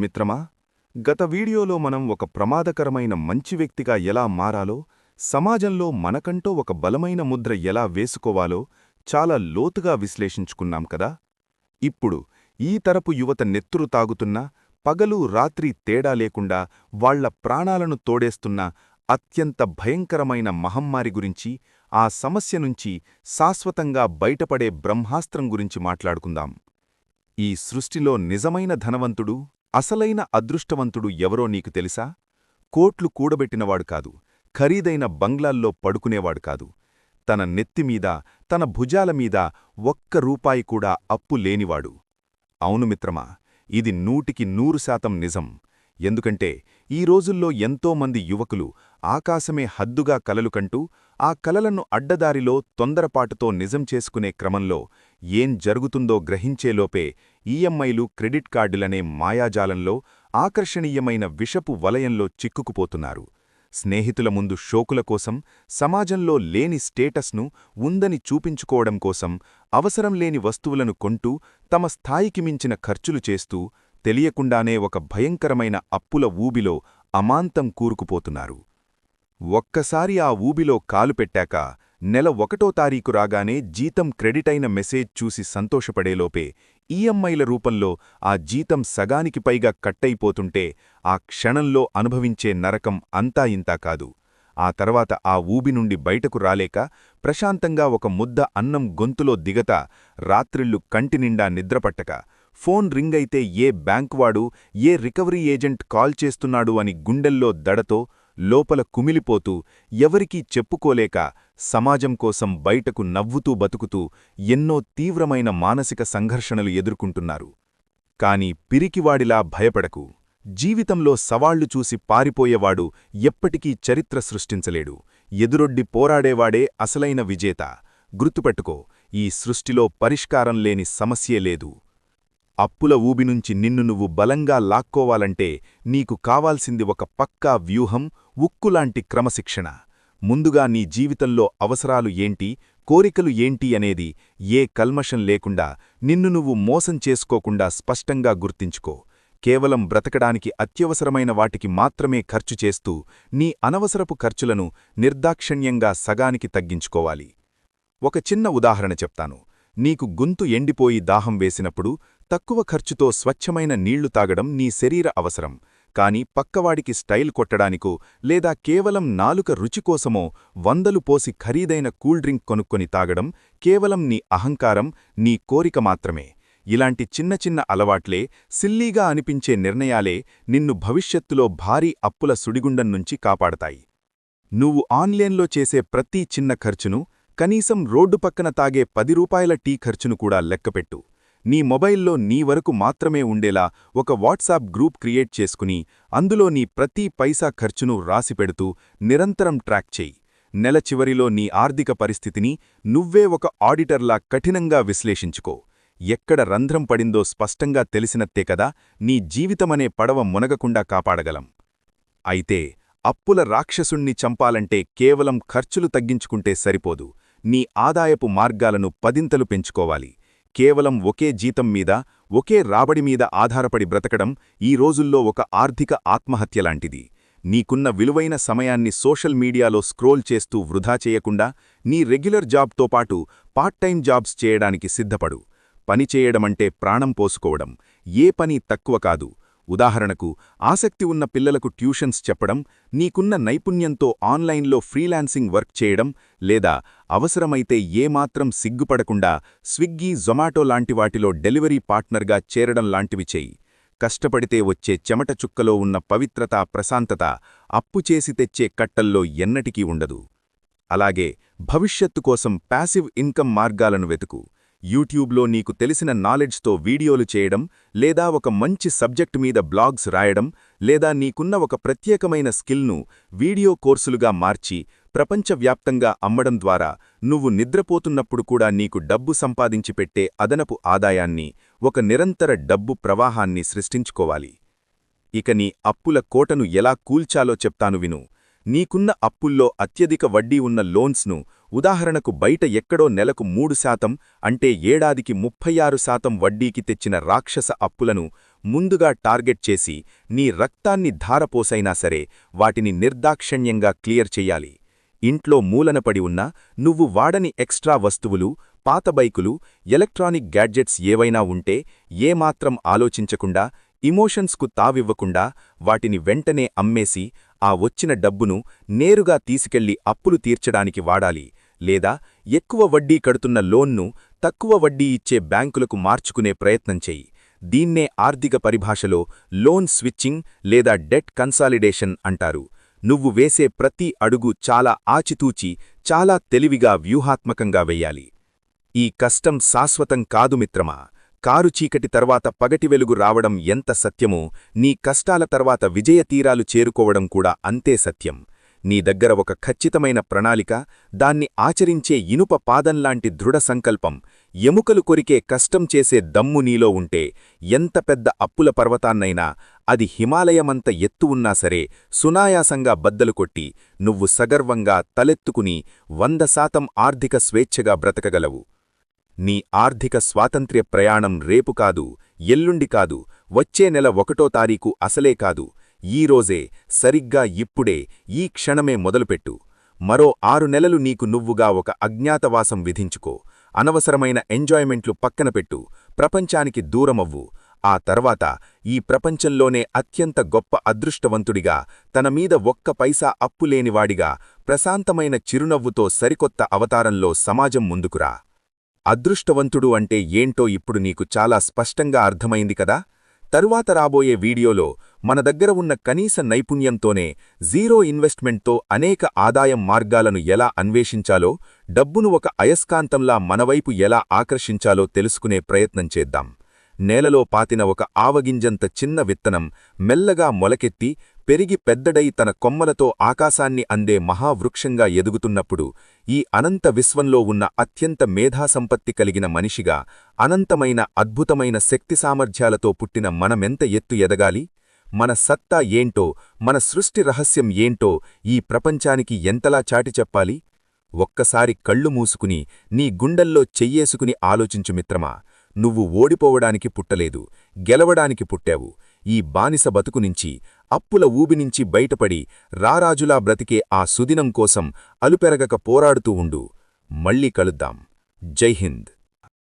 మిత్రమా, గత వీడియోలో మనం ఒక ప్రమాదకరమైన మంచి వ్యక్తిగా ఎలా మారాలో, సమాజంలో మనకంటూ ఒక బలమైన ముద్ర ఎలా వేసుకోవాలో చాలా లోతుగా విశ్లేషించుకున్నాం కదా. ఇప్పుడు ఈ తరపు యువత నెత్తురు తాగుతున్న, పగలు రాత్రి తేడా లేకుండా వాళ్ల ప్రాణాలను తోడేస్తున్న అత్యంత భయంకరమైన మహమ్మారి గురించి, ఆ సమస్య నుంచి శాశ్వతంగా బయటపడే బ్రహ్మాస్త్రం గురించి మాట్లాడుకుందాం. ఈ సృష్టిలో నిజమైన ధనవంతుడు, అసలైన అదృష్టవంతుడు ఎవరో నీకు తెలుసా? కోట్లు కూడబెట్టినవాడు కాదు, ఖరీదైన బంగ్లాల్లో పడుకునేవాడు కాదు, తన నెత్తిమీద, తన భుజాలమీద ఒక్క రూపాయి కూడా అప్పు లేనివాడు. అవును మిత్రమా, ఇది 100% నిజం. ఎందుకంటే ఈ రోజుల్లో ఎంతోమంది యువకులు ఆకాశమే హద్దుగా కలలు కంటూ, ఆ కలలను అడ్డదారిలో తొందరపాటుతో నిజం చేసుకునే క్రమంలో ఏం జరుగుతుందో గ్రహించేలోపే ఈఎంఐలు, క్రెడిట్ కార్డులనే మాయాజాలంలో, ఆకర్షణీయమైన విషపు వలయంలో చిక్కుకుపోతున్నారు. స్నేహితుల ముందు షోకుల కోసం, సమాజంలో లేని స్టేటస్ను ఉందని చూపించుకోవడం కోసం, అవసరం లేని వస్తువులను కొంటూ, తమ స్థాయికి మించిన ఖర్చులు చేస్తూ, తెలియకుండానే ఒక భయంకరమైన అప్పుల ఊబిలో అమాంతం కూరుకుపోతున్నారు. ఒక్కసారి ఆ ఊబిలో కాలు పెట్టాక, నెల 1వ తారీఖు రాగానే జీతం క్రెడిటైన మెసేజ్ చూసి సంతోషపడేలోపే ఈఎంఐల రూపంలో ఆ జీతం సగానికి పైగా కట్టయిపోతుంటే, ఆ క్షణంలో అనుభవించే నరకం అంతా ఇంతా కాదు. ఆ తర్వాత ఆ ఊబి నుండి బయటకు రాలేక, ప్రశాంతంగా ఒక ముద్ద అన్నం గొంతులో దిగత, రాత్రిళ్లు కంటినిండా నిద్రపట్టక, ఫోన్ రింగైతే ఏ బ్యాంకువాడు, ఏ రికవరీ ఏజెంట్ కాల్ చేస్తున్నాడు అని గుండెల్లో దడతో, లోపల కుమిలిపోతూ, ఎవరికీ చెప్పుకోలేక, సమాజం కోసం బయటకు నవ్వుతూ బతుకుతూ ఎన్నో తీవ్రమైన మానసిక సంఘర్షణలు ఎదుర్కొంటున్నారు. కాని పిరికివాడిలా భయపడకు. జీవితంలో సవాళ్లు చూసి పారిపోయేవాడు ఎప్పటికీ చరిత్ర సృష్టించలేడు. ఎదురొడ్డి పోరాడేవాడే అసలైన విజేత. గుర్తుపెట్టుకో, ఈ సృష్టిలో పరిష్కారం లేని సమస్యే లేదు. అప్పుల ఊబినుంచి నిన్ను నువ్వు బలంగా లాక్కోవాలంటే నీకు కావాల్సింది ఒక పక్కా వ్యూహం, ఉక్కులాంటి క్రమశిక్షణ. ముందుగా నీ జీవితంలో అవసరాలు ఏంటి, కోరికలు ఏంటి అనేది ఏ కల్మషం లేకుండా, నిన్ను నువ్వు మోసం చేసుకోకుండా స్పష్టంగా గుర్తించుకో. కేవలం బ్రతకడానికి అత్యవసరమైన వాటికి మాత్రమే ఖర్చు చేస్తూ, నీ అనవసరపు ఖర్చులను నిర్దాక్షిణ్యంగా సగానికి తగ్గించుకోవాలి. ఒక చిన్న ఉదాహరణ చెప్తాను. నీకు గొంతు ఎండిపోయి దాహం వేసినప్పుడు తక్కువ ఖర్చుతో స్వచ్ఛమైన నీళ్లు తాగడం నీ శరీర అవసరం. కాని పక్కవాడికి స్టైల్ కొట్టడానికో, లేదా కేవలం నాలుక రుచికోసమో 100లు పోసి ఖరీదైన కూల్ డ్రింక్ కొనుక్కొని తాగడం కేవలం నీ అహంకారం, నీ కోరిక మాత్రమే. ఇలాంటి చిన్న చిన్న అలవాట్లే, సిల్లీగా అనిపించే నిర్ణయాలే నిన్ను భవిష్యత్తులో భారీ అప్పుల సుడిగుండం నుంచి కాపాడతాయి. నువ్వు ఆన్లైన్లో చేసే ప్రతి చిన్న ఖర్చును, కనీసం రోడ్డు పక్కన తాగే 10 రూపాయల టీ ఖర్చును కూడా లెక్కపెట్టు. నీ మొబైల్లో నీ వరకు మాత్రమే ఉండేలా ఒక వాట్సాప్ గ్రూప్ క్రియేట్ చేసుకుని, అందులో నీ ప్రతి పైసా ఖర్చును రాసిపెడుతూ నిరంతరం ట్రాక్ చెయ్యి. నెల చివరిలో నీ ఆర్థిక పరిస్థితిని నువ్వే ఒక ఆడిటర్లా కఠినంగా విశ్లేషించుకో. ఎక్కడ రంధ్రం పడిందో స్పష్టంగా తెలిసినట్టే కదా నీ జీవితమనే పడవ మునగకుండా కాపాడగలం. అయితే అప్పుల రాక్షసుణ్ణి చంపాలంటే కేవలం ఖర్చులు తగ్గించుకుంటే సరిపోదు. నీ ఆదాయపు మార్గాలను 10ంతలు పెంచుకోవాలి. కేవలం ఒకే జీతం మీద, ఒకే రాబడి మీద ఆధారపడి బ్రతకడం ఈ రోజుల్లో ఒక ఆర్థిక ఆత్మహత్యలాంటిది. నీకున్న విలువైన సమయాన్ని సోషల్ మీడియాలో స్క్రోల్ చేస్తూ వృధా చేయకుండా, నీ రెగ్యులర్ జాబ్తో పాటు పార్ట్ టైం జాబ్స్ చేయడానికి సిద్ధపడు. పని చేయడమంటే ప్రాణం పోసుకోవడం. ఏ పని తక్కువ కాదు. ఉదాహరణకు, ఆసక్తి ఉన్న పిల్లలకు ట్యూషన్స్ చెప్పడం, నీకున్న నైపుణ్యంతో ఆన్లైన్లో ఫ్రీలాన్సింగ్ వర్క్ చేయడం, లేదా అవసరమైతే ఏమాత్రం సిగ్గుపడకుండా స్విగ్గీ, జొమాటో లాంటి వాటిలో డెలివరీ పార్ట్నర్గా చేరడం లాంటివి చెయ్యి. కష్టపడితే వచ్చే చెమట చుక్కలో ఉన్న పవిత్రత, ప్రశాంతత అప్పు చేసి తెచ్చే కట్టల్లో ఎన్నటికీ ఉండదు. అలాగే భవిష్యత్తు కోసం ప్యాసివ్ ఇన్కమ్ మార్గాలను వెతుకు. యూట్యూబ్లో నీకు తెలిసిన నాలెడ్జ్తో వీడియోలు చేయడం, లేదా ఒక మంచి సబ్జెక్టు మీద బ్లాగ్స్ రాయడం, లేదా నీకున్న ఒక ప్రత్యేకమైన స్కిల్ను వీడియో కోర్సులుగా మార్చి ప్రపంచవ్యాప్తంగా అమ్మడం ద్వారా నువ్వు నిద్రపోతున్నప్పుడు కూడా నీకు డబ్బు సంపాదించి పెట్టే అదనపు ఆదాయాన్ని, ఒక నిరంతర డబ్బు ప్రవాహాన్ని సృష్టించుకోవాలి. ఇక నీ అప్పుల కోటను ఎలా కూల్చాలో చెప్తాను విను. నీకున్న అప్పుల్లో అత్యధిక వడ్డీ ఉన్న లోన్స్ను ఉదాహరణకు బయట ఎక్కడో నెలకు 3% అంటే ఏడాదికి 36% వడ్డీకి తెచ్చిన రాక్షస అప్పులను ముందుగా టార్గెట్ చేసి నీ రక్తాన్ని ధారపోసైనా సరే వాటిని నిర్దాక్షణ్యంగా క్లియర్ చెయ్యాలి. ఇంట్లో మూలనపడి ఉన్న నువ్వు వాడని ఎక్స్ట్రా వస్తువులు, పాత బైకులు, ఎలక్ట్రానిక్ గ్యాడ్జెట్స్ ఏవైనా ఉంటే ఏమాత్రం ఆలోచించకుండా, ఇమోషన్స్కు తావివ్వకుండా వాటిని వెంటనే అమ్మేసి ఆ వచ్చిన డబ్బును నేరుగా తీసుకెళ్లి అప్పులు తీర్చడానికి వాడాలి. లేదా ఎక్కువ వడ్డీ కడుతున్న లోన్ను తక్కువ వడ్డీ ఇచ్చే బ్యాంకులకు మార్చుకునే ప్రయత్నం చెయ్యి. దీన్నే ఆర్థిక పరిభాషలో లోన్ స్విచ్చింగ్ లేదా డెట్ కన్సాలిడేషన్ అంటారు. నువ్వు వేసే ప్రతి అడుగు చాలా ఆచితూచి, చాలా తెలివిగా, వ్యూహాత్మకంగా వెయ్యాలి. ఈ కష్టం శాశ్వతం కాదు మిత్రమా. కారు చీకటి తర్వాత పగటి వెలుగు రావడం ఎంత సత్యమో, నీ కష్టాల తర్వాత విజయ తీరాలు చేరుకోవడం కూడా అంతే సత్యం. నీ దగ్గర ఒక ఖచ్చితమైన ప్రణాళిక, దాన్ని ఆచరించే ఇనుప పాదంలాంటి దృఢ సంకల్పం, ఎముకలు కొరికే కష్టం చేసే దమ్ము నీలో ఉంటే ఎంత పెద్ద అప్పుల పర్వతాన్నైనా, అది హిమాలయమంత ఎత్తు ఉన్నా సరే సునాయాసంగా బద్దలు కొట్టి నువ్వు సగర్వంగా తలెత్తుకుని 100% ఆర్థిక స్వేచ్ఛగా బ్రతకగలవు. నీ ఆర్థిక స్వాతంత్ర్య ప్రయాణం రేపు కాదు, ఎల్లుండి కాదు, వచ్చే నెల 1వ తారీఖు అసలే కాదు, ఈరోజే, సరిగ్గా ఇప్పుడే, ఈ క్షణమే మొదలుపెట్టు. మరో 6 నెలలు నీకు నువ్వుగా ఒక అజ్ఞాతవాసం విధించుకో. అనవసరమైన ఎంజాయ్మెంట్లు పక్కనపెట్టు. ప్రపంచానికి దూరమవ్వు. ఆ తర్వాత ఈ ప్రపంచంలోనే అత్యంత గొప్ప అదృష్టవంతుడిగా, తనమీద ఒక్క పైసా అప్పులేనివాడిగా, ప్రశాంతమైన చిరునవ్వుతో సరికొత్త అవతారంలో సమాజం ముందుకురా. అదృష్టవంతుడు అంటే ఏంటో ఇప్పుడు నీకు చాలా స్పష్టంగా అర్థమైంది కదా. తరువాత రాబోయే వీడియోలో మన దగ్గర ఉన్న కనీస నైపుణ్యంతోనే జీరో ఇన్వెస్ట్మెంట్తో అనేక ఆదాయం మార్గాలను ఎలా అన్వేషించాలో, డబ్బును ఒక అయస్కాంతంలా మనవైపు ఎలా ఆకర్షించాలో తెలుసుకునే ప్రయత్నం చేద్దాం. నేలలో పాతిన ఒక ఆవగింజంత చిన్న విత్తనం మెల్లగా మొలకెత్తి పెరిగి పెద్దడై తన కొమ్మలతో ఆకాశాన్ని అందే మహావృక్షంగా ఎదుగుతున్నప్పుడు, ఈ అనంత విశ్వంలో ఉన్న అత్యంత మేధాసంపత్తి కలిగిన మనిషిగా, అనంతమైన అద్భుతమైన శక్తి సామర్థ్యాలతో పుట్టిన మనమెంత ఎత్తు ఎదగాలి? మన సత్తా ఏంటో, మన సృష్టి రహస్యం ఏంటో ఈ ప్రపంచానికి ఎంతలా చాటి చెప్పాలి? ఒక్కసారి కళ్ళు మూసుకుని నీ గుండెల్లో చెయ్యేసుకుని ఆలోచించు మిత్రమా. నువ్వు ఓడిపోవడానికి పుట్టలేదు, గెలవడానికి పుట్టావు. ఈ బానిస బతుకునించి, అప్పుల ఊబినించి బయటపడి రారాజులా బ్రతికే ఆ సుదినం కోసం అలుపెరగక పోరాడుతూ ఉండు. మళ్ళీ కలుద్దాం. జై హింద్.